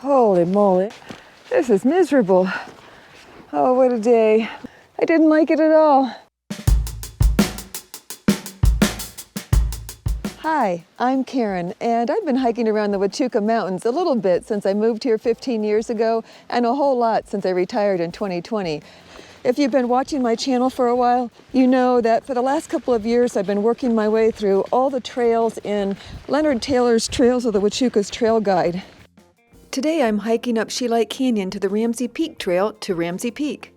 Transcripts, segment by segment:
Holy moly, this is miserable. Oh, what a day. I didn't like it at all. Hi, I'm Karen, and I've been hiking around the Huachuca Mountains a little bit since I moved here 15 years ago, and a whole lot since I retired in 2020. If you've been watching my channel for a while, you know that for the last couple of years I've been working my way through all the trails in Leonard Taylor's Trails of the Huachucas trail guide. Today I'm hiking up Scheelite Canyon to the Ramsey Peak Trail to Ramsey Peak.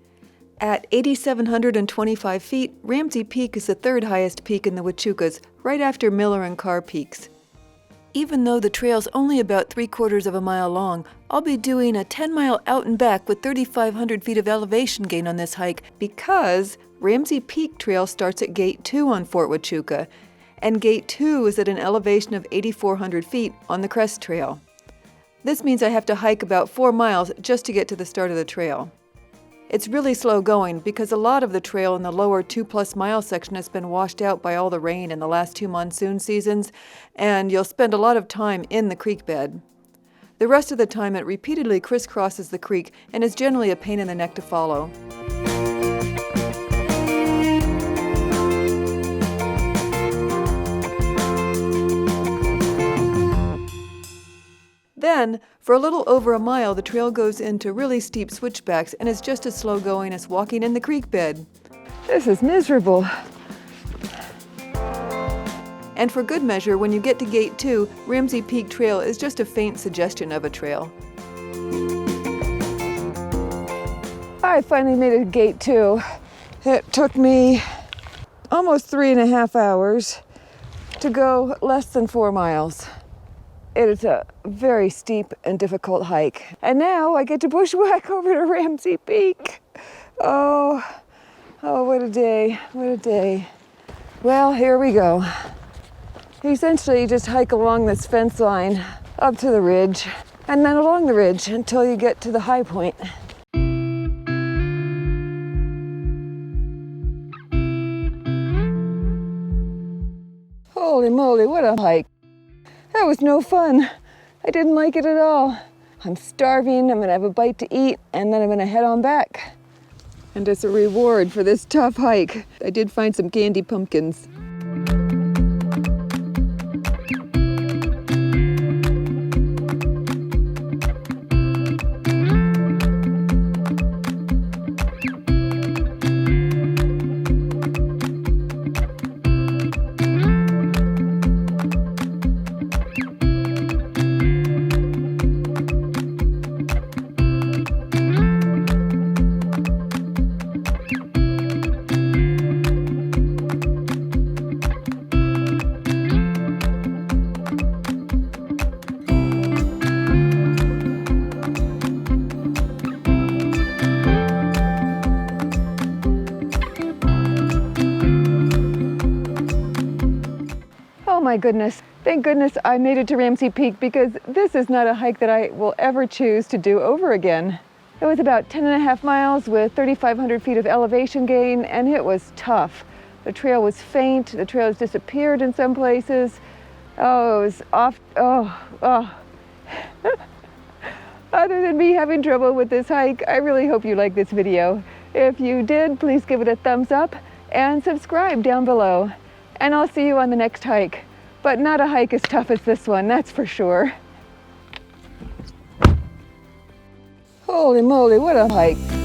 At 8,725 feet, Ramsey Peak is the third highest peak in the Huachucas, right after Miller and Carr peaks. Even though the trail's only about 3/4 of a mile long, I'll be doing a 10-mile out and back with 3,500 feet of elevation gain on this hike because Ramsey Peak Trail starts at Gate 2 on Fort Huachuca, and Gate 2 is at an elevation of 8,400 feet on the Crest Trail. This means I have to hike about 4 miles just to get to the start of the trail. It's really slow going because a lot of the trail in the lower 2+ mile section has been washed out by all the rain in the last 2 monsoon seasons, and you'll spend a lot of time in the creek bed. The rest of the time it repeatedly crisscrosses the creek and is generally a pain in the neck to follow. Then, for a little over a mile, the trail goes into really steep switchbacks and is just as slow going as walking in the creek bed. This is miserable. And for good measure, when you get to Gate 2, Ramsey Peak Trail is just a faint suggestion of a trail. I finally made it to Gate 2. It took me almost 3.5 hours to go less than 4 miles. It is a very steep and difficult hike. And now I get to bushwhack over to Ramsey Peak. Oh, what a day, what a day. Well, here we go. Essentially, you just hike along this fence line up to the ridge, and then along the ridge until you get to the high point. Holy moly, what a hike. That was no fun. I didn't like it at all. I'm starving, I'm gonna have a bite to eat, and then I'm gonna head on back. And as a reward for this tough hike, I did find some candy pumpkins. Oh my goodness, thank goodness I made it to Ramsey Peak because this is not a hike that I will ever choose to do over again. It was about 10.5 miles with 3,500 feet of elevation gain, and it was tough. The trail was faint, the trail has disappeared in some places. Oh, it was off, oh. Other than me having trouble with this hike, I really hope you like this video. If you did, please give it a thumbs up and subscribe down below. And I'll see you on the next hike. But not a hike as tough as this one, that's for sure. Holy moly, what a hike.